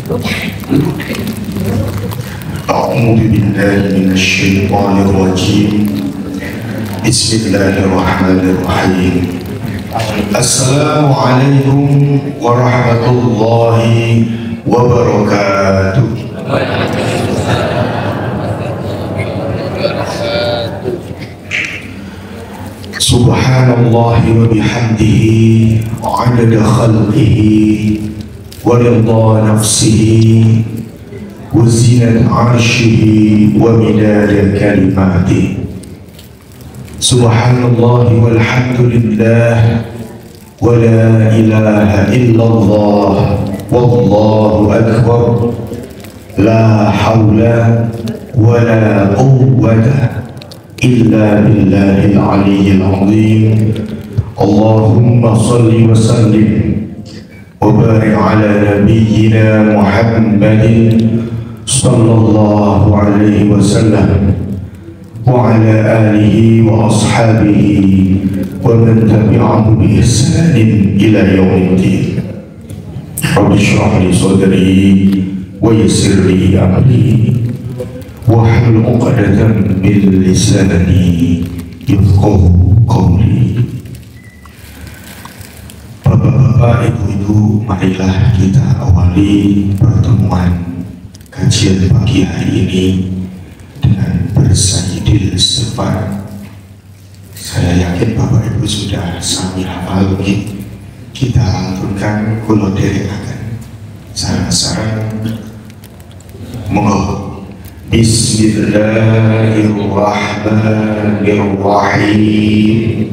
أعوذ بالله من الشيطان الرجيم. بسم الله الرحمن الرحيم. السلام عليكم ورحمة الله وبركاته. Subhanallah wa bihamdihi adada khalqihi wa ridha nafsihi wa zinat arshihi wa midada kalimatihi. Subhanallah walhamdulillah wa la ilaha illallah wallahu akbar. La hawla wa la quwwata illa billahil aliyyil azim. Allahumma salli wa sallim wa barik ala nabiyyina Muhammadin sallallahu alaihi wasallam wa ala alihi wa ashabihi wa man tabi'ahu bi ihsanin ila yaumiddin. Rabbi shrah li sadri wa yassir li amri wahlul 'uqdatam min lisani yafqahu qawli. Bapak-bapak, ibu-ibu, marilah kita awali pertemuan kajian pagi hari ini dengan bersayyidil istighfar. Saya yakin Bapak Ibu sudah sami hafal. Kita lantunkan kula dherekaken sareng-sareng. Monggo. Bismillahirrahmanirrahim.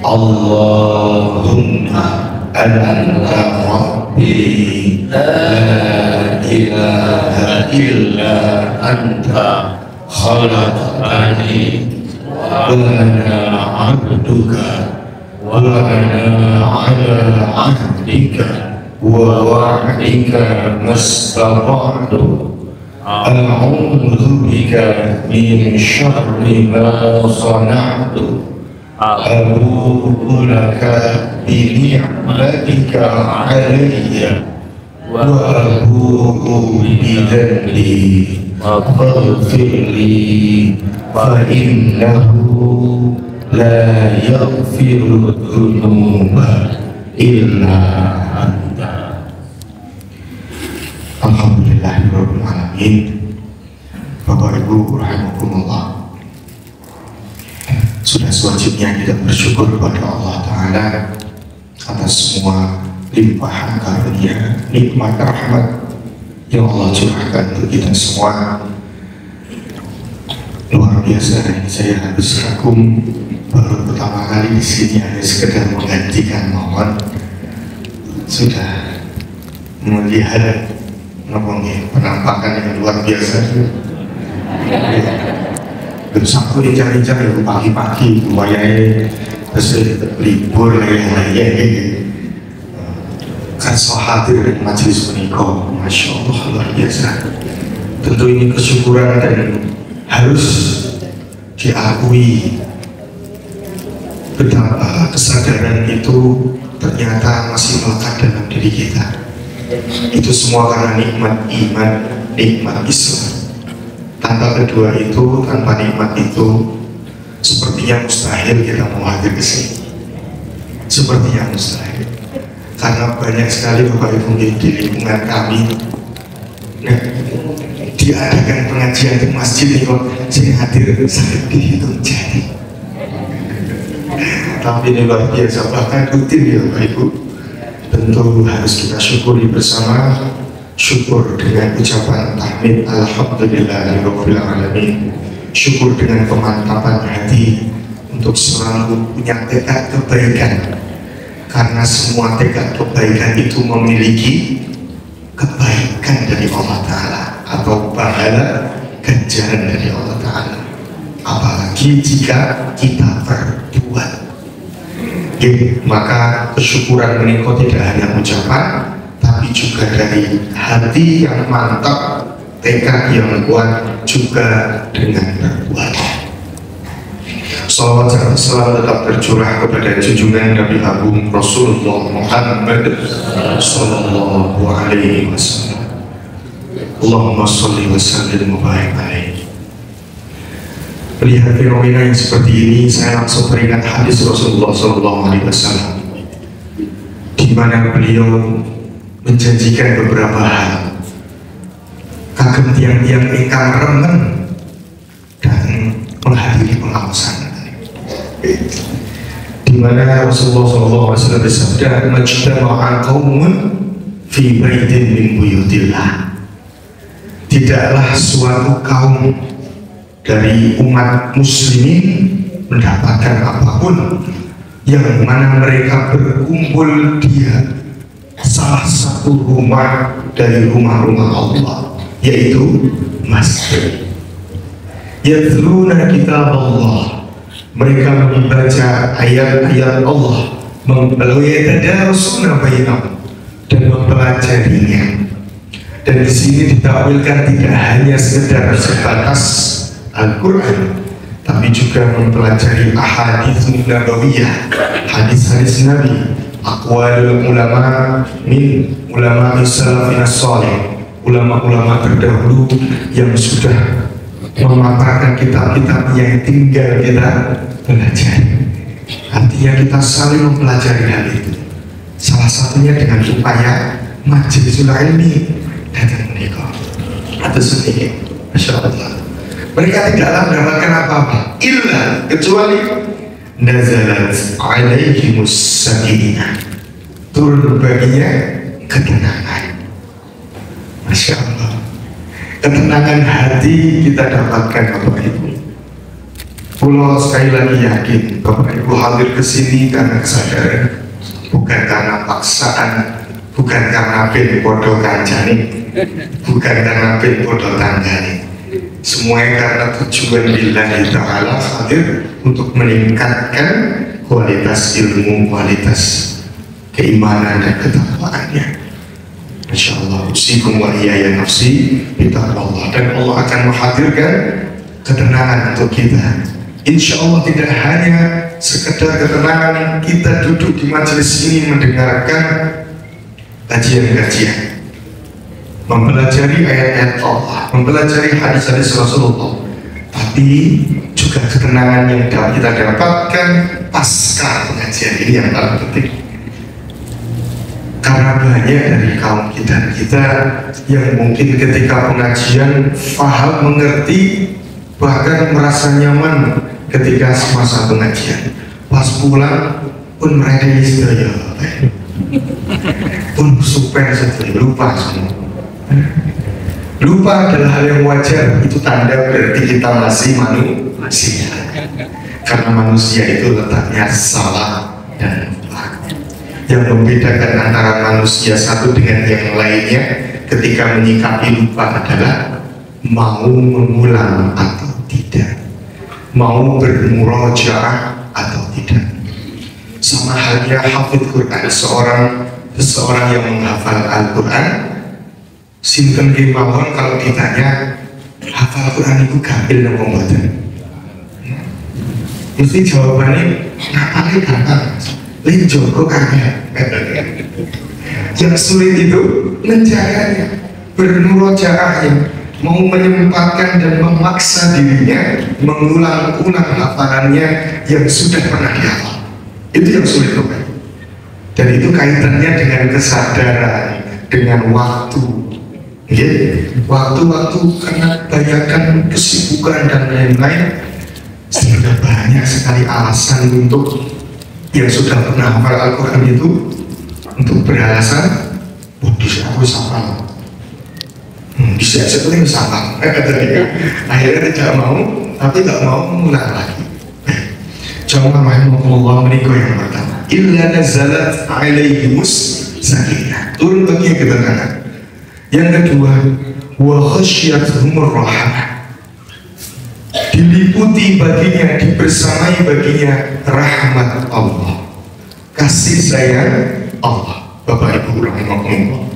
Allahumma anta rabbi la ilaha illa anta khalaqtani wa ana abduka wa ana ala ahdika wa wa'dika mastata'tu. A'udzu bika min syarri ma sana'tu. Abu'u laka bi ni'matika 'alayya wa abu'u bi dhanbi faghfir li fa innahu la yaghfiru dhunuba illa anta. Alhamdulillahirabbil alamin. Bapak Ibu rahimakumullah, sudah sewajibnya kita bersyukur kepada Allah Ta'ala atas semua limpahan karunia, nikmat, rahmat yang Allah curahkan untuk kita semua. Luar biasa, saya habis kagum baru pertama kali di sini hanya sekedar menggantikan mohon, sudah melihat penampakan yang luar biasa. Terus aku incar-incar ya pagi-pagi wayai terus libur lagi kan so hadir di majelis menikah. Masya Allah, luar biasa. Tentu ini kesyukuran dan harus diakui betapa kesadaran itu ternyata masih melekat dalam diri kita. Itu semua karena nikmat iman, nikmat Islam. Tanpa kedua itu, tanpa nikmat itu, sepertinya mustahil kita mau hadir ke sini. Sepertinya mustahil. Karena banyak sekali Bapak Ibu di lingkungan kami, nah, diadakan pengajian di masjid nih kok, saya hadir sangat dihitung jadi. Tapi ini luar biasa, bahkan rutin ya Bapak Ibu. Tentu harus kita syukuri bersama. Syukur dengan ucapan tahmid alhamdulillahirabbil alamin. Syukur dengan pemantapan hati untuk selalu punya tekad kebaikan, karena semua tekad kebaikan itu memiliki kebaikan dari Allah Ta'ala atau pahala ganjaran dari Allah Ta'ala, apalagi jika kita berbuat. Maka kesyukuran menikah tidak hanya ucapan, tapi juga dari hati yang mantap, tekad yang kuat, juga dengan perbuatan. Salawat dan salam tetap tercurah kepada junjungan Nabi Agung Rasulullah Muhammad Sallallahu Alaihi Wasallam. Allahumma sholli wa sallim wa barik alaihi. Melihat fenomena yang seperti ini, saya langsung teringat hadis Rasulullah SAW, di mana beliau menjanjikan beberapa hal. Kagem tiang-tiang ingkang remen dan menghadiri pengawasan, di mana Rasulullah SAW bersabda, "Majtama'a qaumun fi baitin min buyutillah." Tidaklah suatu kaum dari umat muslimin mendapatkan apapun yang mana mereka berkumpul di salah satu rumah dari rumah-rumah Allah, yaitu masjid. Yatluna kitab Allah, mereka membaca ayat-ayat Allah, yatadarusuna bainahum, dan mempelajarinya. Dan di sini ditakwilkan tidak hanya sekedar sebatas Al-Quran, tapi juga mempelajari ahadits nabawiyah, hadis-hadis Nabi, aqwalul ulama min ulama salafin salih, ulama-ulama terdahulu yang sudah memaparkan kitab-kitab yang tinggal kita pelajari. Artinya kita saling mempelajari hal itu, salah satunya dengan upaya majlisul ilmi datang menikah atau sedikit. Masya Allah, mereka tidaklah mendapatkan apa-apa illa kecuali nazalat alaihimus sakinah, turun baginya ketenangan. Masya Allah, ketenangan hati kita dapatkan Bapak Ibu. Pulau sekali lagi yakin Bapak Ibu hadir ke sini karena kesadaran, bukan karena paksaan, bukan karena ben podo kancane, bukan karena ben podo tanggane. Semuanya karena tujuan billahi ta'ala hadir untuk meningkatkan kualitas ilmu, kualitas keimanan dan ketakwaannya. Masya Allah, usikum wa iyaya nafsi bitaqwallah. Dan Allah akan menghadirkan ketenangan untuk kita. Insya Allah tidak hanya sekedar ketenangan kita duduk di majelis ini mendengarkan kajian-kajian, mempelajari ayat-ayat Allah, mempelajari hadis-hadis Rasulullah, tapi juga ketenangan yang dapat kita dapatkan pasca pengajian ini yang paling penting. Karena banyak dari kaum kita yang mungkin ketika pengajian faham, mengerti, bahkan merasa nyaman ketika semasa pengajian, pas pulang pun mereka istilahnya pun super saja, lupa semua. Lupa adalah hal yang wajar, itu tanda berarti kita masih manusia, karena manusia itu letaknya salah dan lupa. Yang membedakan antara manusia satu dengan yang lainnya ketika menyikapi lupa adalah mau mengulang atau tidak, mau bermurojaah atau tidak. Sama halnya hafidz Quran, seseorang yang menghafal Al-Quran, sinten kemawon kalau ditanya hafal Quran itu gampil nopo mboten, mesti jawabannya ngapalnya gampang, lain jogo kagak. Yang sulit itu menjaganya, bermurojaahnya, mau menyempatkan dan memaksa dirinya mengulang-ulang hafalannya yang sudah pernah dihafal. Itu yang sulit, Bapak. Dan itu kaitannya dengan kesadaran, dengan waktu. Waktu-waktu karena banyakkan kesibukan dan lain-lain, sehingga banyak sekali alasan untuk yang sudah pernah hafal Al-Quran itu untuk beralasan, bisa aku hafal, bisa seperti hafal. Akhirnya tidak mau, tapi tidak mau mengulang lagi. Jamaah rahimahullah, menikah yang pertama, illa nazalat alaihimus sakinah, turun baginya ketenangan. Yang kedua, wa khasyiyatuhumur rahmah, diliputi baginya, dibersamai baginya rahmat Allah, kasih sayang Allah. Bapak Ibu rahimahullah,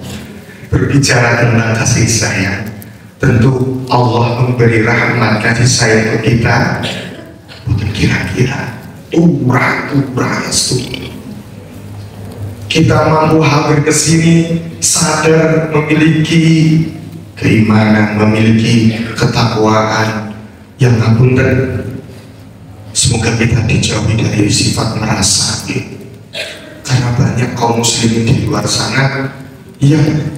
berbicara tentang kasih sayang, tentu Allah memberi rahmat kasih sayang ke kita, bukan kira-kira turah kita mampu hadir ke sini sadar memiliki keimanan, memiliki ketakwaan yang ngapunten. Semoga kita dijauhi dari sifat merasa, karena banyak kaum muslimin di luar sana yang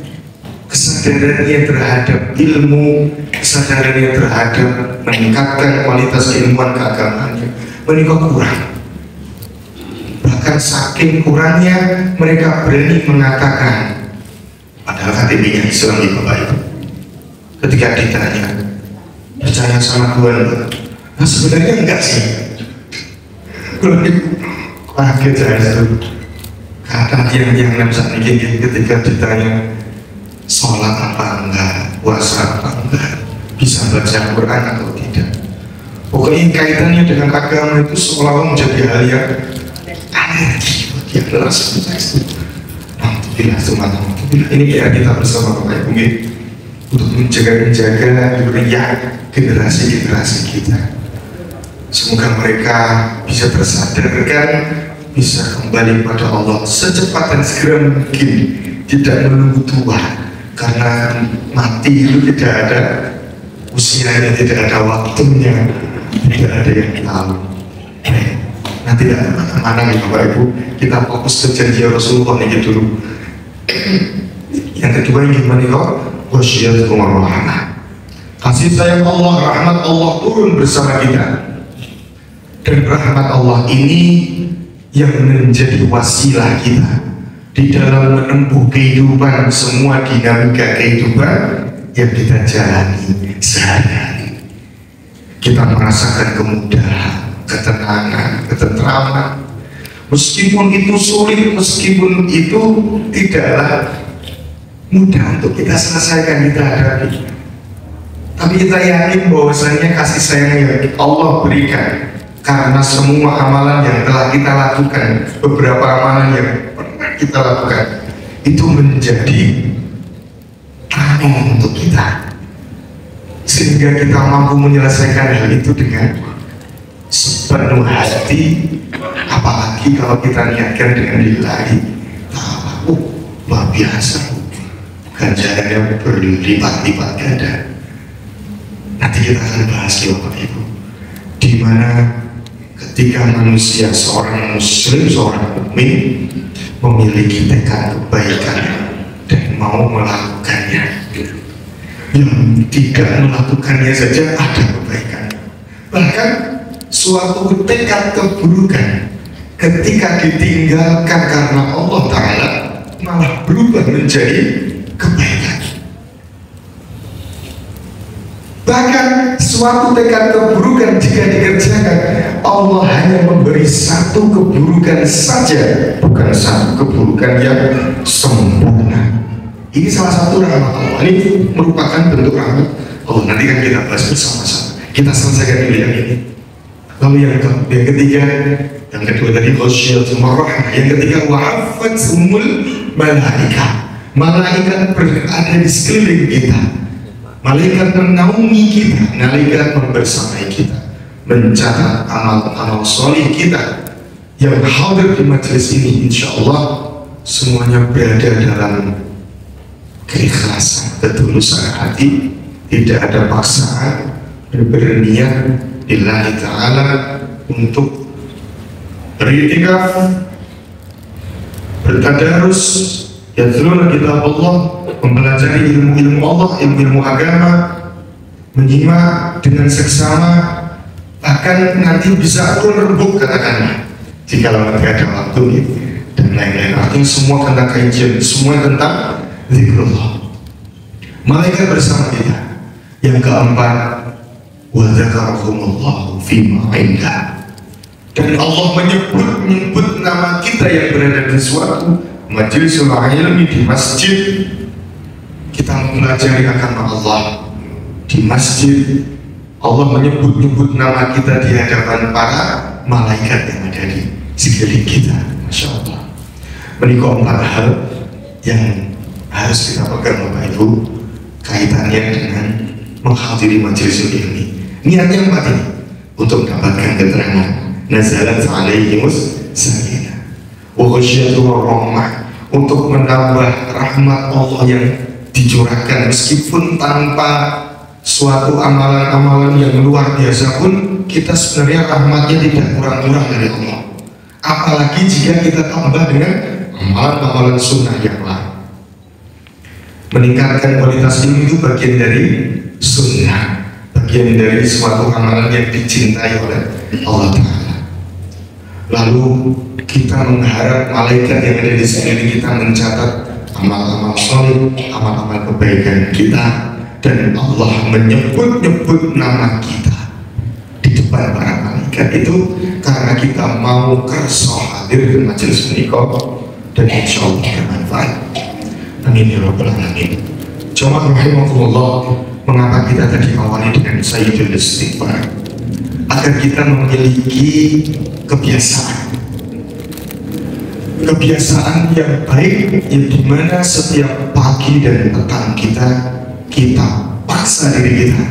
kesadarannya terhadap ilmu, kesadarannya terhadap meningkatkan kualitas keilmuan keagamaannya menikah kurang. Bahkan saking kurangnya mereka berani mengatakan, padahal KTP-nya Islam di Bapak Ibu, ketika ditanya percaya sama Tuhan, nah sebenarnya enggak sih. Kalau kaget saya itu kata yang saat ini ketika ditanya sholat apa enggak, puasa apa enggak, bisa baca Quran atau tidak, pokoknya kaitannya dengan agama itu seolah-olah menjadi hal yang alergi bagi adalah sebenarnya itu. Alhamdulillah, alhamdulillah, ini PR kita bersama Bapak Ibu untuk menjaga generasi kita. Semoga mereka bisa tersadarkan, bisa kembali pada Allah secepat dan segera mungkin, tidak menunggu tua, karena mati itu tidak ada usianya, tidak ada waktunya, tidak ada yang tahu. Nah, tidak mana nih Bapak Ibu, kita fokus ke janji Rasulullah ini dulu. Yang kedua ini menikah wasyiyatukum rahmah, kasih sayang Allah, rahmat Allah turun bersama kita. Dan rahmat Allah ini yang menjadi wasilah kita di dalam menempuh kehidupan, semua dinamika kehidupan yang kita jalani sehari-hari. Kita merasakan kemudahan, ketenangan, ketentraman, meskipun itu sulit, meskipun itu tidaklah mudah untuk kita selesaikan, kita hadapi. Tapi kita yakin bahwasanya kasih sayang yang Allah berikan karena semua amalan yang telah kita lakukan, beberapa amalan yang pernah kita lakukan itu menjadi tanggung untuk kita, sehingga kita mampu menyelesaikan hal itu dengan sepenuh hati. Apalagi kalau kita niatkan dengan lillahi ta'ala, luar biasa, ganjarannya berlipat-lipat ganda. Nanti kita akan bahas ya Bapak Ibu, di mana ketika manusia, seorang muslim, seorang mukmin memiliki tekad kebaikan dan mau melakukannya, yang tidak melakukannya saja ada kebaikan. Bahkan suatu tekad keburukan ketika ditinggalkan karena Allah Ta'ala malah berubah menjadi kebaikan. Bahkan suatu tekad keburukan jika dikerjakan, Allah hanya memberi satu keburukan saja, bukan satu keburukan yang sempurna. Ini salah satu rahmat Allah. Ini merupakan bentuk rahmat Allah. Nanti kan kita bahas bersama-sama. Kita selesaikan dulu yang ini. Lalu yang ketiga, yang kedua tadi khosyiatul rahmah, yang ketiga wahafatsumul malaika. Malaikat berada di sekeliling kita. Malaikat menaungi kita, malaikat membersamai kita, mencatat amal-amal soleh kita yang hadir di majelis ini. Insya Allah semuanya berada dalam keikhlasan, ketulusan hati, tidak ada paksaan, berniat lillahi ta'ala untuk beriktikaf, bertadarus, yatluna kitab Allah, mempelajari ilmu-ilmu Allah, ilmu-ilmu agama, menyimak dengan seksama, bahkan nanti bisa rembuk katakanlah jika nanti ada waktu dan lain-lain. Artinya semua tentang kajian, semua tentang zikrullah. Malaikat bersama kita. Yang keempat, wa dzakarahumullahu fima indah. Dan Allah menyebut nama kita yang berada di suatu majlisul ilmi, di masjid. Kita mempelajari agama Allah di masjid. Allah menyebut-nyebut nama kita di hadapan para malaikat yang ada di sekeliling kita. Masya Allah. Menikah 4 hal yang harus kita pegang Bapak Ibu, kaitannya dengan menghadiri majelis ilmi. Niatnya 4 ini untuk mendapatkan keterangan. Nazalat alaihimus sakinah wa ghasyiatur rahmah, untuk menambah rahmat Allah yang dicurahkan, meskipun tanpa suatu amalan-amalan yang luar biasa pun kita sebenarnya rahmatnya tidak kurang-kurang dari Allah. Apalagi jika kita tambah dengan amalan-amalan sunnah yang lain. Meningkatkan kualitas ilmu itu bagian dari sunnah, bagian dari suatu amalan yang dicintai oleh Allah Ta'ala. Lalu kita mengharap malaikat yang ada di sekeliling kita mencatat amal-amal soleh, amal-amal kebaikan kita, dan Allah menyebut-nyebut nama kita di depan para malaikat itu karena kita mau kerso hadir di majelis menikah dan insya Allah bermanfaat. Amin ya rabbal alamin. Jamaah rahimakumullah, mengapa kita tadi awali dengan sayyidul istighfar? Agar kita memiliki kebiasaan yang baik, yang dimana setiap pagi dan petang kita paksa diri kita,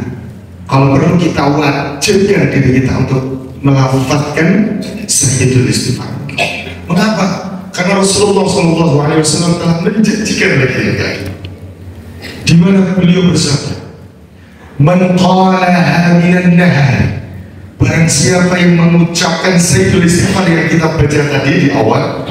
kalau perlu kita wajibkan diri kita untuk melafazkan sayyidul istighfar. Mengapa? Karena Rasulullah SAW telah menjanjikan lagi, di mana beliau bersabda, "Man qalaha minan nahar." Barang siapa yang mengucapkan sayyidul istighfar yang kita baca tadi di awal,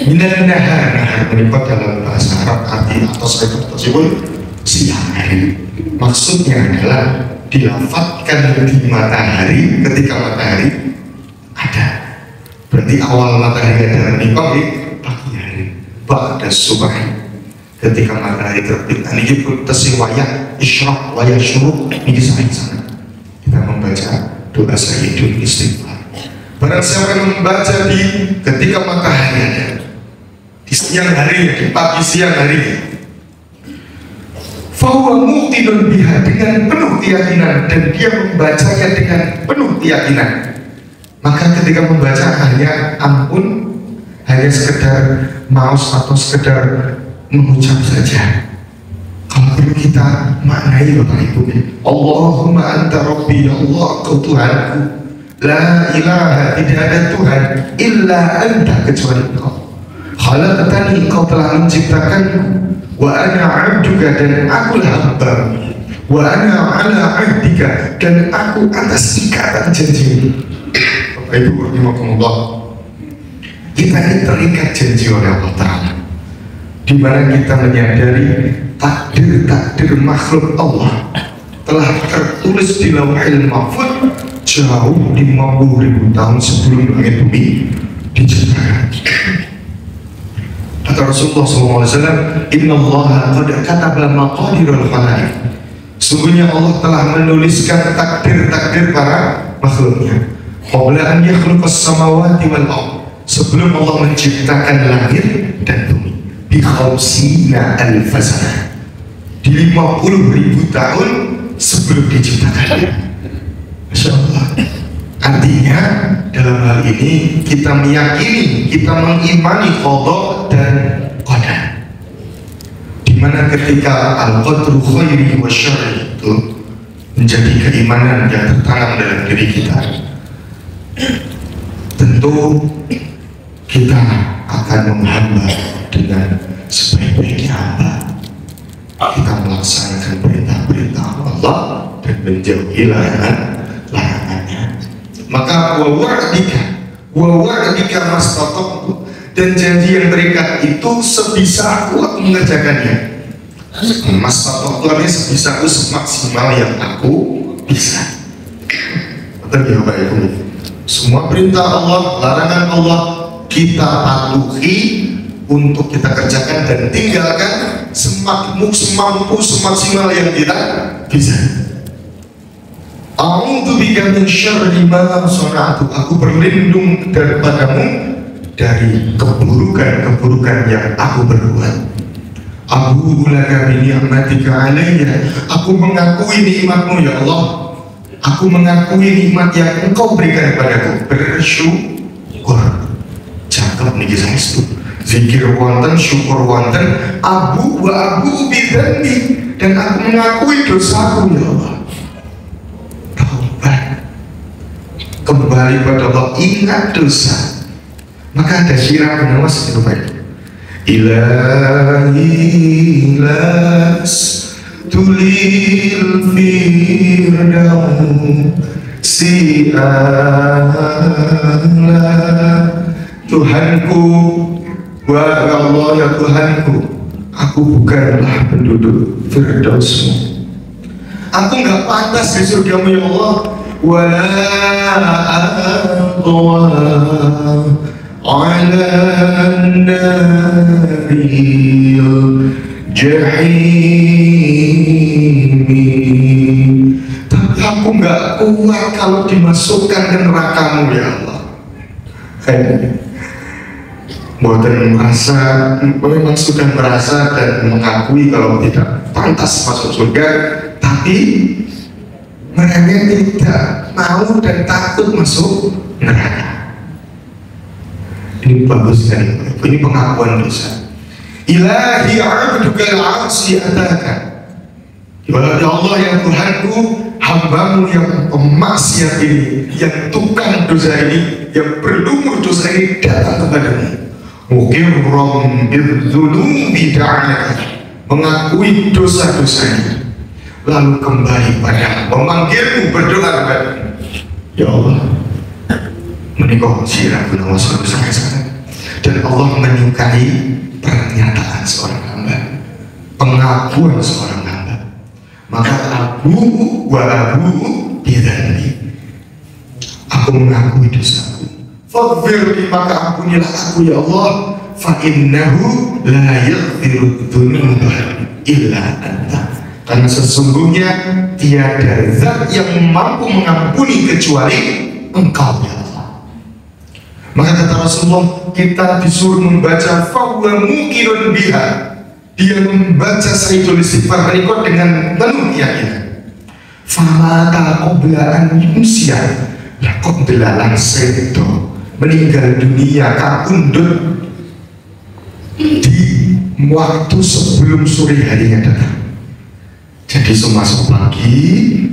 minan nahar melipat dalam bahasa Arab arti atas tersebut siang hari. Maksudnya adalah dilafadzkan di matahari, ketika matahari ada. Berarti awal matahari ada menimpa di pagi hari, ba'da subuh, ketika matahari terbit. Ini pun tersiwaya isyraq waya syuruk di sana. Kita membaca doa sayyidul istighfar. Barang siapa yang membaca di ketika matahari ada, di siang hari, di pagi siang hari, fahuwa muqinun biha, dengan penuh keyakinan, dan dia membacanya dengan penuh keyakinan, maka ketika membaca hanya ampun, hanya sekedar maus atau sekedar mengucap saja. Kalau perlu kita maknai Bapak Ibu, Allahumma anta rabbi, ya Allah kau Tuhanku, la ilaha, tidak ada Tuhan illa anta, kecuali Engkau. Khalaqtani, Engkau telah menciptakanku, wa ana 'abduka, dan aku hamba-Mu, wa ana 'ala 'ahdika, dan aku atas ikatan janji-Mu. Bapak Ibu rahimakumullah, kita ini terikat janji oleh Allah Ta'ala, di mana kita menyadari takdir makhluk Allah telah tertulis di Lauhil Mahfuz jauh 50.000 tahun sebelum langit bumi diciptakan. Kata Rasulullah SAW, Inna Allah qad kataba maqadirul khalaiq. Sungguhnya Allah telah menuliskan takdir para makhluknya. Qabla an yakhluqas samawati wal ardh, sebelum Allah menciptakan langit dan bumi. Bi khamsina alf sanah, di 50.000 tahun sebelum diciptakannya. Masya Allah. Artinya dalam hal ini kita meyakini, kita mengimani qada dan qadar, dimana ketika al-qadru khairi wa syarri itu menjadi keimanan yang tertanam dalam diri kita, tentu kita akan menghamba dengan sebaik-baiknya hamba. Kita melaksanakan perintah-perintah Allah dan menjauhi larangannya. Maka wa'adika mastata'tu, dan janji yang terikat itu sebisa aku mengerjakannya. Mastata'tu artinya sebisa aku, semaksimal yang aku bisa. Betul ya Bapak Ibu? Semua perintah Allah, larangan Allah kita patuhi untuk kita kerjakan dan tinggalkan semampu, semaksimal yang kita bisa. A'udzubika min syarri ma sana'tu, aku berlindung daripadamu dari keburukan-keburukan yang aku berbuat. Abu'u laka bi ni'matika alayya, aku mengakui nikmatmu ya Allah, aku mengakui nikmat yang Engkau berikan kepadaku. Bersyukur. Cakep nih kisah itu. Zikir wonten, syukur wonten, abu bidzanbi, dan aku mengakui dosaku ya Allah. Taubat, kembali pada Allah, ingat dosa. Maka ada syiar penawas itu Pak. Ilahi las tulil firdausi a'la. Tuhanku, wa Allah ya Tuhanku, aku bukanlah penduduk Firdausmu. Aku nggak pantas di surgamu ya Allah. Wala atwa ala naril jahim. Tapi aku nggak kuat kalau dimasukkan ke nerakamu ya Allah. Buatan merasa, memang sudah merasa dan mengakui kalau tidak pantas masuk surga, tapi mereka tidak mau dan takut masuk neraka. Ini bagus kan? Ini pengakuan dosa. Ilahi a'udukal a'asi ataka. Ya Allah ya Tuhanku, hambamu yang pemaksiat ini, yang tukang dosa ini, yang berlumur dosa ini datang kepadamu. Muqirram bidzulubi ta'ala, mengakui dosa-dosanya, lalu kembali pada memanggilmu, berdoa kepada ya Allah. Menikah sirah guna wasul sangat-sangat, dan Allah menyukai pernyataan seorang hamba, pengakuan seorang hamba. Maka aku bidzanbi, aku mengakui dosaku. Faghfirli, maka ampunilah aku ya Allah. Fa innahu la yaghfiru dzunuba illa anta, karena sesungguhnya tiada zat yang mampu mengampuni kecuali Engkau ya Allah. Maka kata Rasulullah, kita disuruh membaca fahuwa muqirun biha, dia membaca Sayyidul Istighfar menikah dengan penuh keyakinan. Famata qabla an yumsiya, lakot belalang sedo, meninggal dunia kabundut di waktu sebelum sore harinya datang. Jadi semasuk pagi,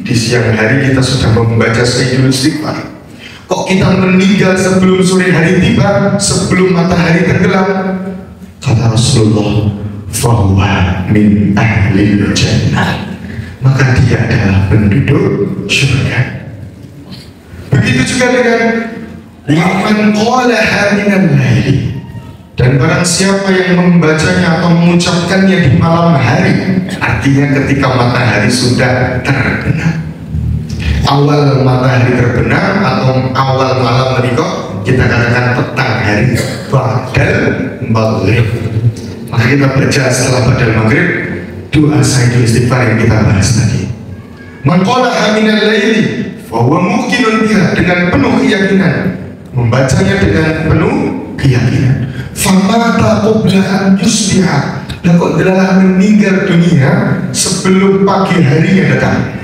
di siang hari kita sudah membaca Sayyidul Istighfar. Kok kita meninggal sebelum sore hari tiba, sebelum matahari tenggelam? Kata Rasulullah, fahuwa min ahlil jannah, maka dia adalah penduduk surga. Begitu juga dengan waman qalaha minal laili, dan barang siapa yang membacanya atau mengucapkannya di malam hari, artinya ketika matahari sudah terbenam. Awal matahari terbenam atau awal malam menikah kita katakan petang hari, badal maghrib. Maka kita baca setelah badal maghrib doa Sayyidul Istighfar yang kita bahas tadi. Man qalaha minal laili fahuwa muqinun biha, dengan penuh keyakinan, membacanya dengan penuh keyakinan. Famata qabla an yusbiha, dan kok telah meninggal dunia sebelum pagi harinya datang.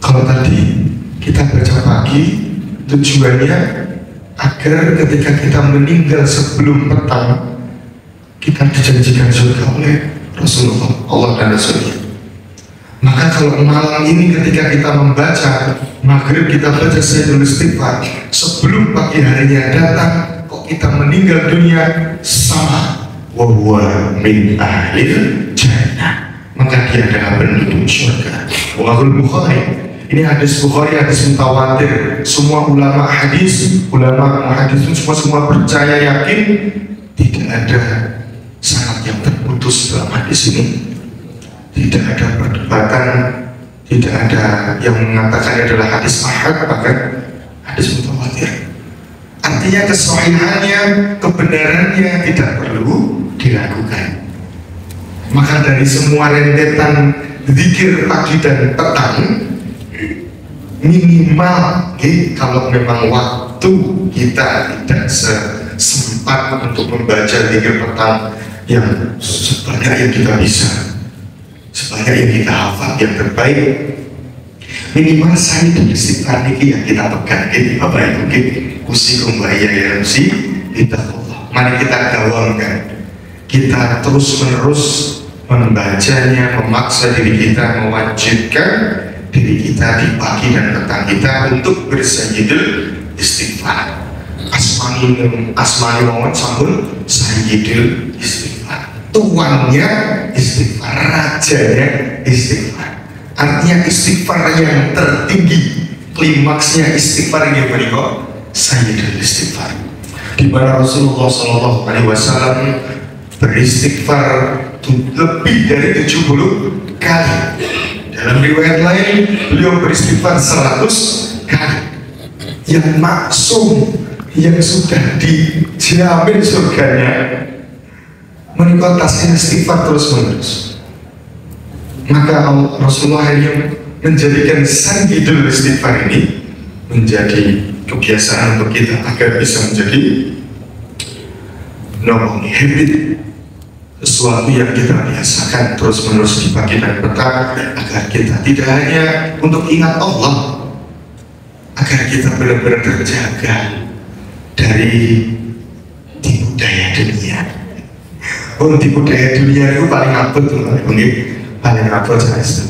Kalau tadi kita baca pagi, tujuannya agar ketika kita meninggal sebelum petang, kita dijanjikan surga oleh Rasulullah, Allah dan Rasulnya. Maka kalau malam ini ketika kita membaca maghrib, kita baca Sayyidul Istighfar sebelum pagi harinya datang, kok kita meninggal dunia sama wa huwa min ahlil jannah, maka dia adalah penduduk surga. Wahul Bukhari, ini hadis Bukhari, hadis mutawatir. Semua ulama hadis, ulama hadis itu semua percaya, yakin tidak ada sanad yang terputus dalam hadis ini. Tidak ada perdebatan, tidak ada yang mengatakan adalah hadis ahad, bahkan hadis mutawatir. Artinya kesahihannya, kebenarannya tidak perlu diragukan. Maka dari semua rentetan zikir pagi dan petang, minimal kalau memang waktu kita tidak sempat untuk membaca zikir petang yang sebanyak yang kita bisa, sebanyak yang kita hafal, yang terbaik, minimal Sayyidul Istighfar ini yang kita pegang. Ini Bapak Ibu, usikum bahaya ya MC, kita Allah. Mari kita dawamkan, kita terus menerus membacanya, memaksa diri kita, mewajibkan diri kita di pagi dan petang kita untuk bersayyidul istighfar. asmani mawon sampun sayyidul istighfar. Tuannya istighfar, rajanya istighfar. Artinya istighfar yang tertinggi, klimaksnya istighfar yang menika sayyidul istighfar. Di mana Rasulullah SAW beristighfar lebih dari 70 kali. Dalam riwayat lain beliau beristighfar 100 kali. Yang maksum, yang sudah dijamin surganya, menikah tasnya istighfar terus menerus. Maka Rasulullah yang menjadikan sayyidul istighfar ini menjadi kebiasaan untuk kita agar bisa menjadi habit, sesuatu yang kita biasakan terus menerus di pagi dan petang, agar kita tidak hanya untuk ingat Allah, agar kita benar-benar terjaga dari tipu daya dunia. Tipu daya dunia itu paling abot, paling abot itu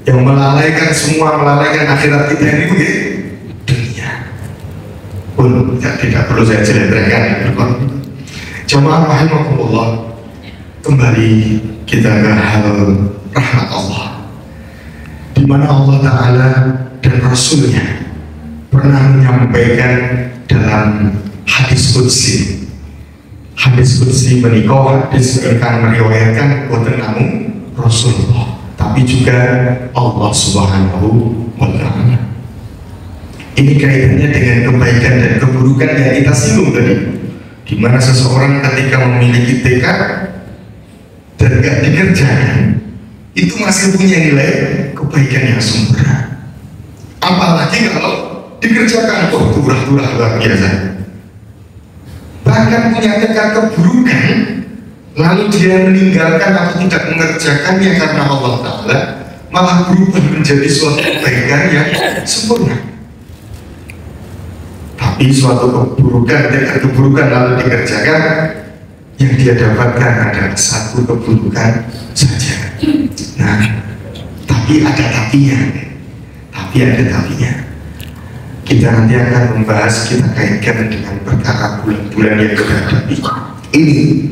yang melalaikan semua, melalaikan akhirat kita ini dunia. Pun tidak perlu saya ceritakan. Jamaah rahimakumullah, kembali kita ke hal rahmat Allah, di mana Allah Ta'ala dan Rasulnya pernah menyampaikan dalam hadis qudsi. Hadis qudsi menikah, hadis akan meriwayatkan bukan namun Rasulullah, tapi juga Allah Subhanahu wa Ta'ala. Ini kaitannya dengan kebaikan dan keburukan yang kita singgung tadi, di mana seseorang ketika memiliki tekad dan gak dikerjakan, itu masih punya nilai kebaikan yang sempurna. Apalagi kalau dikerjakan, turah-turah luar biasa. Bahkan punya tekad keburukan, lalu dia meninggalkan atau tidak mengerjakannya karena Allah Ta'ala, malah berubah menjadi suatu kebaikan yang sempurna. Tapi suatu keburukan, tekad keburukan lalu dikerjakan, yang dia dapatkan adalah satu keburukan saja. Nah, tapi ada tapinya. Kita nanti akan membahas, kita kaitkan dengan perkara bulan-bulan yang kita hadapi ini,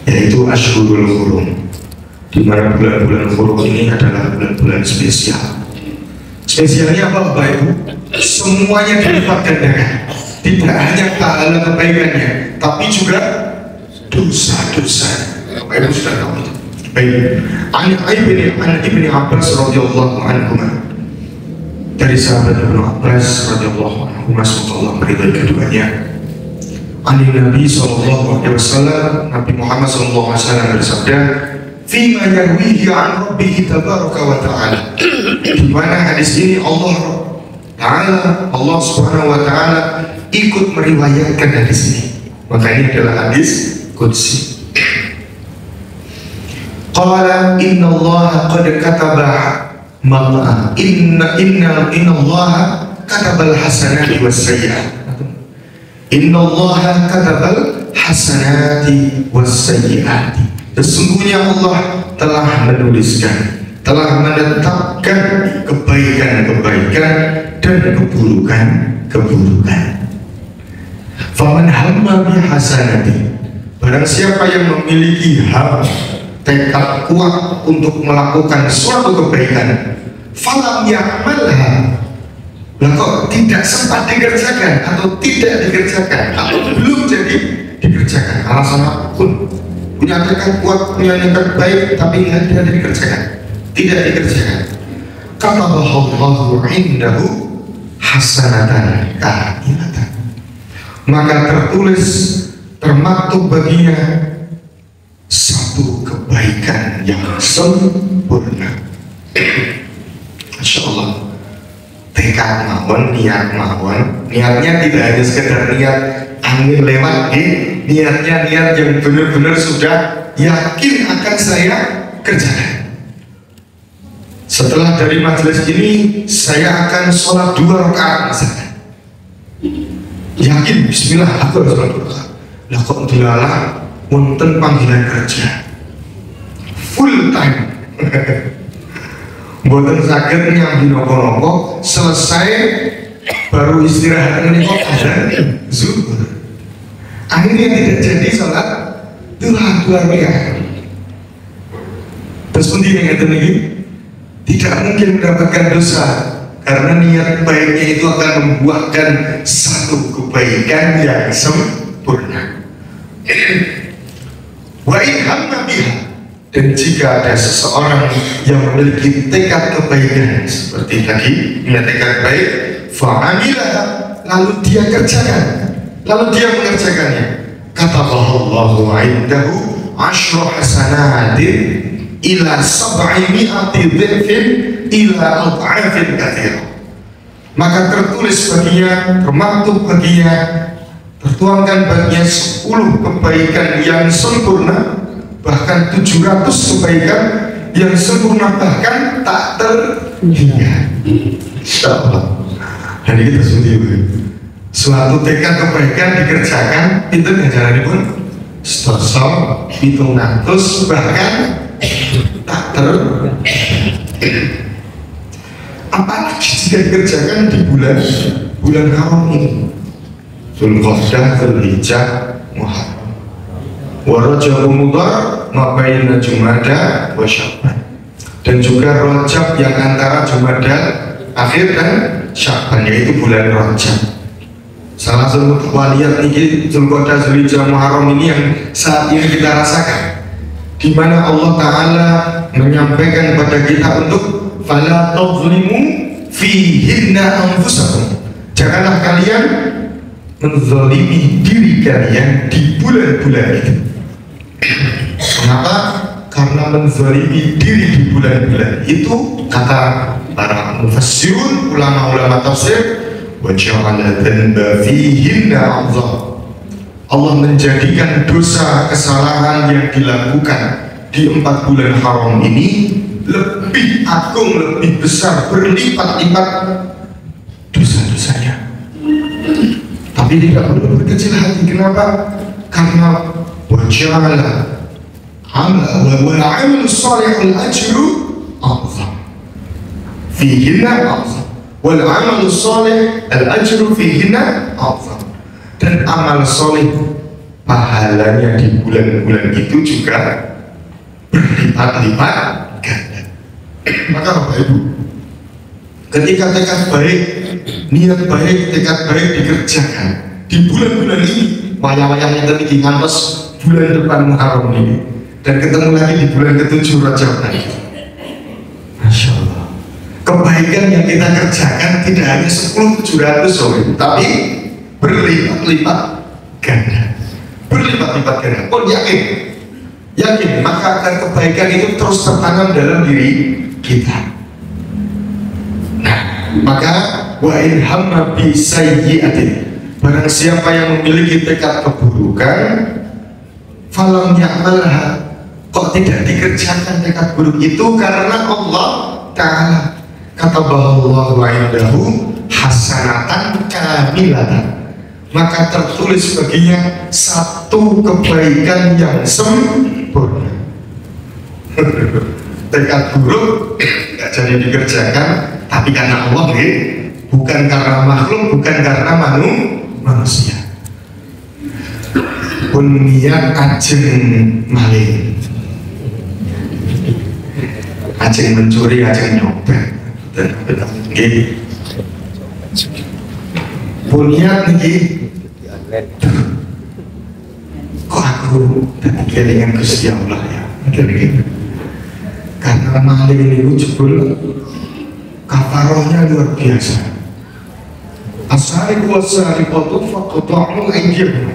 yaitu Ashhurul Hurum, di mana bulan-bulan hurum ini adalah bulan-bulan spesial. Spesialnya apa Bapak Ibu? Semuanya dilipat gandakan. Tidak hanya pahala kebaikannya, tapi juga dosa-dosa. Bapak Ibu sudah tahu itu. Baik. An Ibni Abbas radhiyallahu anhu, dari sahabat Ibnu Abbas radhiyallahu anhu, semoga Allah meridai keduanya. Ani Nabi sallallahu alaihi wasallam, Nabi Muhammad sallallahu alaihi wasallam bersabda, "Fima yarwihi an Rabbih tabaraka wa ta'ala." Di mana hadis ini Allah Subhanahu wa ta'ala ikut meriwayatkan hadis ini. Maka ini adalah hadis qudsi. Qala inna Allah qad kataba inna Allah katabal hasanati was sayyi'at. Inna Allah katabal hasanati was sayyi'at. Sesungguhnya Allah telah menuliskan, telah menetapkan kebaikan-kebaikan dan keburukan-keburukan. Faman hamma bi hasanati, barang siapa yang memiliki tekad kuat untuk melakukan suatu kebaikan, falam ya'malha, lah kok tidak sempat dikerjakan atau tidak dikerjakan atau belum jadi dikerjakan, alasan apapun, punya tekad kuat, punya niat baik tapi tidak dikerjakan, kataballahu indahu hasanatan kamilatan, maka tertulis, termaktub baginya satu kebaikan yang sempurna. Masya Allah, tekad mawon, niat mawon, niatnya tidak hanya sekedar niat angin lewat, niatnya niat yang benar-benar sudah yakin akan saya kerjakan. Setelah dari majelis ini saya akan sholat 2 rakaat misalnya, yakin bismillah aku harus sholat 2 rakaat. Lah kok dilalah wonten panggilan kerja full time mboten saged nyambi nopo-nopo, selesai baru istirahat ini kok azan zuhur. Akhirnya tidak jadi sholat duha keluarga. Terus penting yang ini tidak mungkin mendapatkan dosa karena niat baiknya itu akan membuahkan satu kebaikan yang sempurna. Wa in hamma biha, dan jika ada seseorang yang memiliki tekad kebaikan seperti tadi, niat tekad baik, fa'amilah, lalu dia kerjakan, lalu dia mengerjakannya, kata Allahu indahu asyra hasanatin ila sab'i mi'ati dhifin ila ad'afin katsirah, maka tertulis baginya, termaktub baginya, tertuangkan baginya 10 kebaikan yang sempurna, bahkan 700 kebaikan yang sempurna, bahkan tak terhingga. Insyaallah. Hari kita sendiri suatu tekad kebaikan dikerjakan itu ganjarannya pun sedasa 700 bahkan tak apalagi jika dikerjakan di bulan haram ini, Dzulqa'dah, Dzulhijjah, Muharram, wa Rajab Mudhar ma baina Jumada wa Sya'ban, dan juga Rajab yang antara Jumada akhir dan Sya'ban, yaitu bulan Rajab. Salah satu waliyat ini Dzulqa'dah, Dzulhijjah, Muharram ini yang saat ini kita rasakan, di mana Allah Ta'ala menyampaikan kepada kita untuk fala tadzlimu fihinna anfusakum, janganlah kalian menzalimi diri kalian di bulan-bulan itu. Kenapa? Karena menzalimi diri di bulan-bulan itu, kata para mufassirun, ulama-ulama tafsir, wa ja'ala dhanba fihinna 'azam, Allah menjadikan dosa kesalahan yang dilakukan di 4 bulan haram ini lebih agung, lebih besar, berlipat-lipat dosa-dosanya. Tapi tidak perlu berkecil hati. Kenapa? Karena waja'ala wal 'amalus shalih al ajru a'zam fihinna a'zam, wal 'amalus shalih al ajru fihinna a'zam, dan amal soleh pahalanya di bulan-bulan itu juga berlipat-lipat ganda. Maka Bapak Ibu, ketika tekad baik, niat baik, tekad baik dikerjakan di bulan-bulan ini, wayang-wayang yang tadi ngantos bulan depan Muharram ini, dan ketemu lagi di bulan ke-7 Rajab nanti, Masya Allah, kebaikan yang kita kerjakan tidak hanya 10-700 tapi berlipat-lipat ganda, berlipat-lipat ganda. Pun yakin, maka akan kebaikan itu terus tertanam dalam diri kita. Nah, maka wa in hamma bi sayyi'atin, barang siapa yang memiliki tekad keburukan, falam ya'malha, kok tidak dikerjakan tekad buruk itu, karena Allah Ta'ala kata bahwa indahu hasanatan kamilatan, maka tertulis baginya 1 kebaikan yang sempurna. Tekad buruk tidak jadi dikerjakan, tapi karena Allah, bukan karena makhluk, bukan karena manusia. Pun niat ajeng maling, ajeng mencuri, ajeng nyopet, dan pun niat nih, kok aku tadi kelingan Gusti Allah ya, karena maling ini jebul kafarohnya luar biasa. As-sariqu was-sariqatu faqta'u aydiyahum,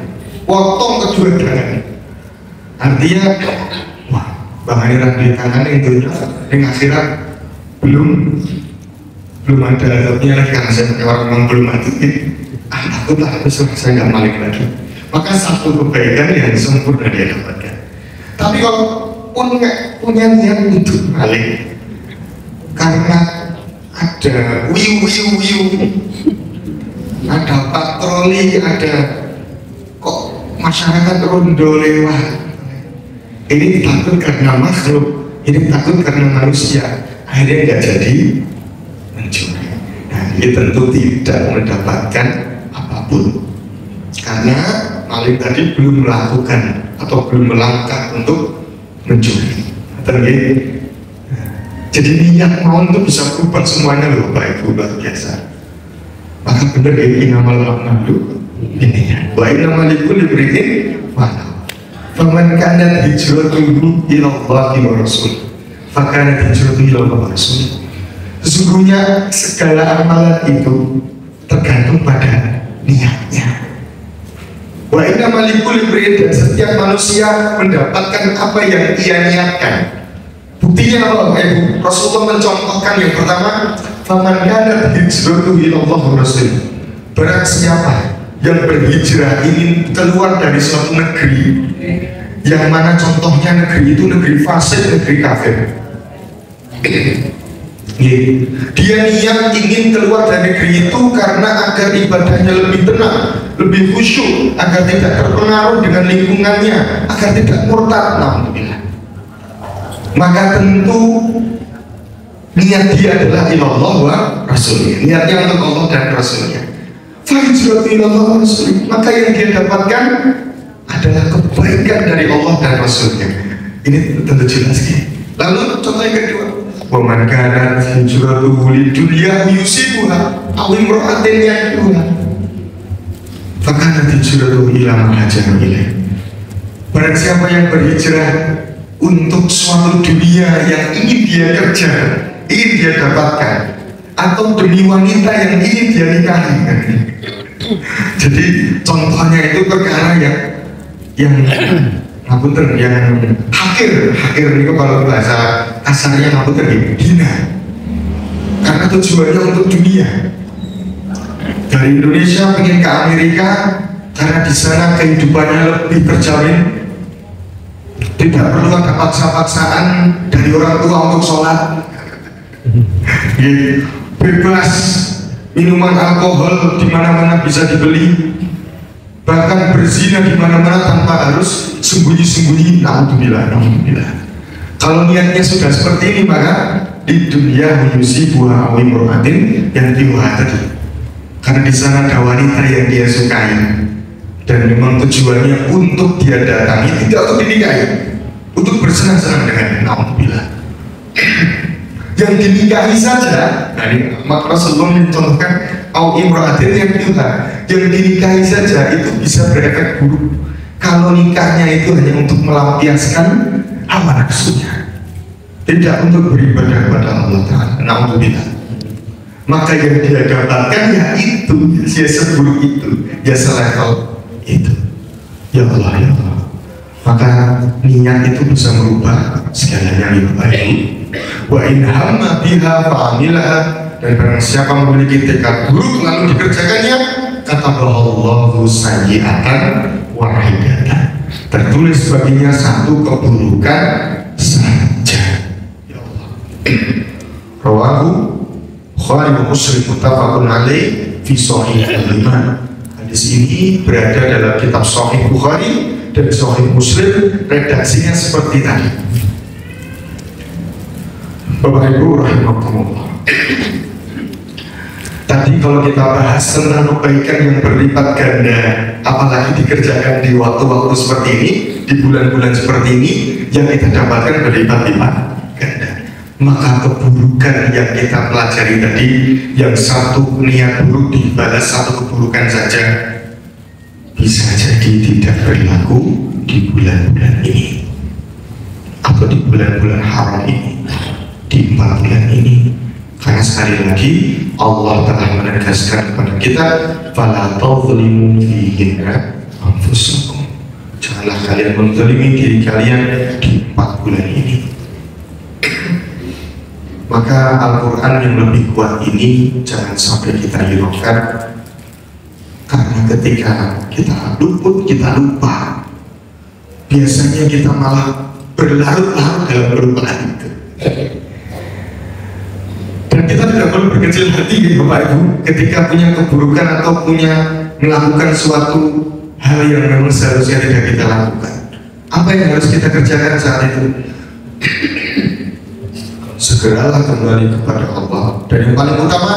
potong kedua tangan. Artinya, wah, bahaya di tangan itu yang akhirat belum ada adabnya lagi, karena saya pakai orang yang belum mati. Takutlah besok saya nggak maling lagi. Maka 1 kebaikan yang sempurna dia dapatkan. Tapi kalau punya niat untuk maling, karena ada wiu, ada patroli, ada kok masyarakat rondo lewat, ini takut karena makhluk, ini takut karena manusia, akhirnya nggak jadi mencuri. Nah, ini tentu tidak mendapatkan apapun, karena maling tadi belum melakukan atau belum melangkah untuk mencuri. Jadi niat mau itu bisa berubah semuanya loh Bapak Ibu, luar biasa. Maka benar ya, inamal a'malu binniyat wa innamal likulli imri'in ma nawa. Faman kanat hijratuhu ila Allahi wa rasul, fakanat hijratuhu ila Allahi wa rasul. Sesungguhnya segala amalan itu tergantung pada niatnya. Wa innamal likulli imri'in, dan setiap manusia mendapatkan apa yang ia niatkan. Buktinya apa Bapak Ibu? Rasulullah mencontohkan yang pertama, faman kanat hijratuhu ila Allahi wa rasul. Barang siapa yang berhijrah ingin keluar dari suatu negeri, yang mana contohnya negeri itu negeri fasik, negeri kafir. Dia niat ingin keluar dari negeri itu karena agar ibadahnya lebih tenang, lebih khusyuk, agar tidak terpengaruh dengan lingkungannya, agar tidak murtad. Alhamdulillah. Maka tentu niat dia adalah ilallah wa rasulnya, niatnya untuk Allah dan rasulnya. Fahijratu ilallah wa rasulnya, maka yang dia dapatkan adalah kebaikan dari Allah dan rasulnya. Ini tentu jelas. Lalu contoh yang kedua, wa man kanat hijratuhu lidunya yusibuha aw imra'atin yankihuha fakanat hijratuhu ila ma hajara ilaih. Barang siapa yang berhijrah untuk suatu dunia yang ingin dia kerja, ingin dia dapatkan, atau demi wanita yang ingin dia nikahi. Jadi contohnya itu perkara yang hakir ini kalau bahasa kasarnya hina, karena tujuannya untuk dunia. Dari Indonesia pengen ke Amerika karena di sana kehidupannya lebih terjamin, tidak perlu ada paksa-paksaan dari orang tua untuk sholat, bebas minuman alkohol di mana-mana bisa dibeli, bahkan berzina di mana-mana tanpa harus sembunyi-sembunyi. Alhamdulillah. Kalau niatnya sudah seperti ini, maka di dunia yusibuha aw imra'atin yankihuha tadi, karena di sana ada wanita yang dia sukai dan memang tujuannya untuk dia datangi, tidak untuk dinikahi, untuk bersenang-senang dengan. Alhamdulillah. Yang dinikahi saja, nah ini Rasulullah mencontohkan au imra'atin yankihuha, yang dinikahi saja itu bisa berefek buruk kalau nikahnya itu hanya untuk melampiaskan hawa nafsunya, tidak untuk beribadah kepada Allah Ta'ala. Alhamdulillah. Maka yang dia dapatkan ya itu, ya seburuk itu, ya selevel itu. Ya Allah, ya Allah. Maka niat itu bisa merubah segalanya yang baik. Wa in hamma biha fa'amilaha, dan barang siapa memiliki tekad buruk lalu dikerjakannya, kataballahu sayyi'atan wahidatan, tertulis baginya satu keburukan saja. Ya Allah. Rawahu Bukhari wa Muslim muttafaqun alaih fi Shahih al-Iman. Hadis ini berada dalam kitab Shahih Bukhari dan Shahih Muslim, redaksinya seperti tadi. Bapak Ibu rahimakumullah. Tadi kalau kita bahas tentang kebaikan yang berlipat ganda, apalagi dikerjakan di waktu-waktu seperti ini, di bulan-bulan seperti ini, yang kita dapatkan berlipat-lipat ganda. Maka keburukan yang kita pelajari tadi, yang satu niat buruk dibalas satu keburukan saja, bisa jadi tidak berlaku di bulan-bulan ini atau di bulan-bulan haram ini, di 4 bulan ini. Karena sekali lagi Allah telah menegaskan kepada kita, fala tadzlimu fihinna anfusakum, janganlah kalian menzalimi diri kalian di 4 bulan ini. Maka Al-Quran yang lebih kuat ini jangan sampai kita hiraukan, karena ketika kita luput, kita lupa, biasanya kita malah berlarut-larut dalam kelupaan itu. Dan kita tidak perlu berkecil hati Bapak Ibu ketika punya keburukan atau punya melakukan suatu hal yang memang seharusnya tidak kita lakukan. Apa yang harus kita kerjakan saat itu? Segeralah kembali kepada Allah, dan yang paling utama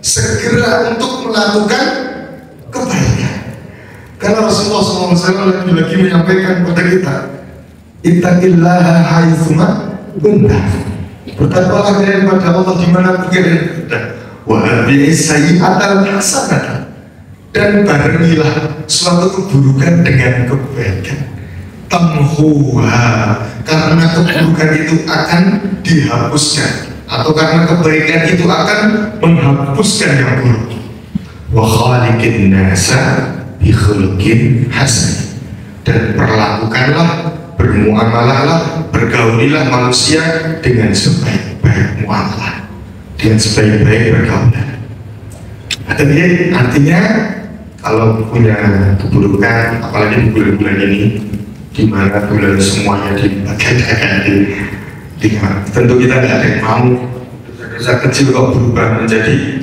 segera untuk melakukan kebaikan. Karena Rasulullah SAW lagi-lagi menyampaikan kepada kita, ittaqillaha haitsuma kunta. Bertakwalah kalian pada Allah dimanapun kalian berada. Wa atbi'is sayyi'atal hasanah. Dan barengilah suatu keburukan dengan kebaikan. Tamhuha, karena keburukan itu akan dihapuskan, atau karena kebaikan itu akan menghapuskan yang buruk. Wa khaliqin nasa bi khuluqin hasan. Dan perlakukanlah, bermuamalahlah, bergaulilah manusia dengan sebaik-baik muamalah, dengan sebaik-baik pergaulan. Artinya kalau punya keburukan, apalagi di bulan-bulan ini, di mana bulan semuanya dibagi-bagi, tentu kita tidak ada yang mau dosa kecil kok berubah menjadi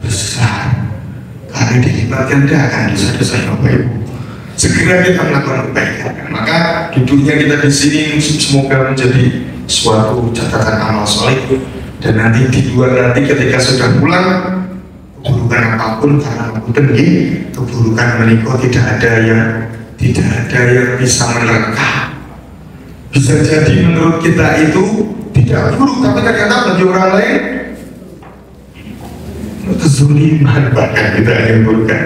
besar, karena dilibatkan akan dosa-dosa yang baik. Segera kita melakukan kebaikan, maka duduknya kita di sini semoga menjadi suatu catatan amal soleh. Dan nanti di luar nanti ketika sudah pulang, keburukan apapun, karena keburukan menikah tidak ada yang bisa menerka. Bisa jadi menurut kita itu tidak buruk, tapi ternyata bagi orang lain kezaliman, bahkan kita yang burukan.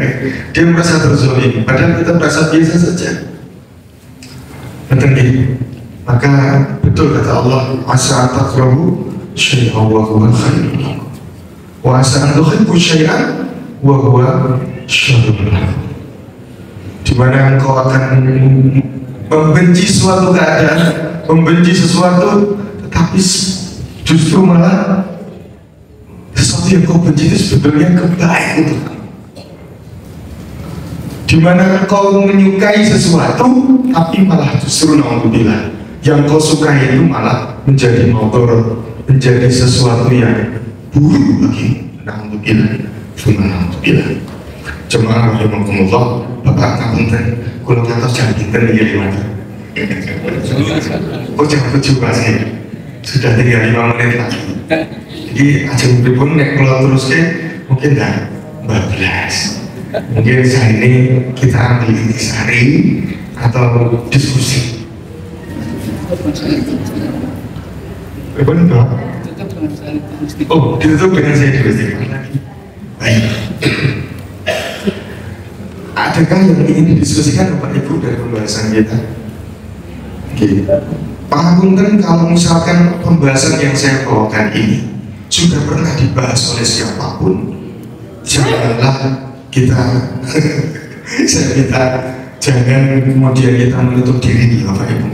Dia merasa terzalim, padahal kita merasa biasa saja. Maka betul kata Allah, asa takrahu syai'an wa huwa khairun lakum, wa asa an tuhibbu syai'an wa huwa syarrun lakum. Di mana engkau akan membenci suatu keadaan, membenci sesuatu, tetapi justru malah sesuatu yang kau benci itu sebetulnya kebaikan untuk kamu. Di mana kau menyukai sesuatu, tapi malah justru naudzubillah, yang kau sukai itu malah menjadi motor, menjadi sesuatu yang buruk bagi naudzubillah, naudzubillah. Jemaah rahimakumullah, Bapak ngapunten, kula ngantos jam pinten iki lewat. Oh jam 7 saya. Sudah tinggal 5 menit lagi. Jadi ajeng pripun nek kula teruske mungkin dah 14. Mungkin saat ini kita ambil intisari atau diskusi. Pripun Pak? Oh, ditutup dengan saya diskusi lagi. Baik. Adakah yang ingin didiskusikan Bapak Ibu dari pembahasan kita? Oke. Pangapunten kalau misalkan pembahasan yang saya bawakan ini sudah pernah dibahas oleh siapapun, janganlah kita saya minta jangan kemudian kita menutup diri Bapak Ibu.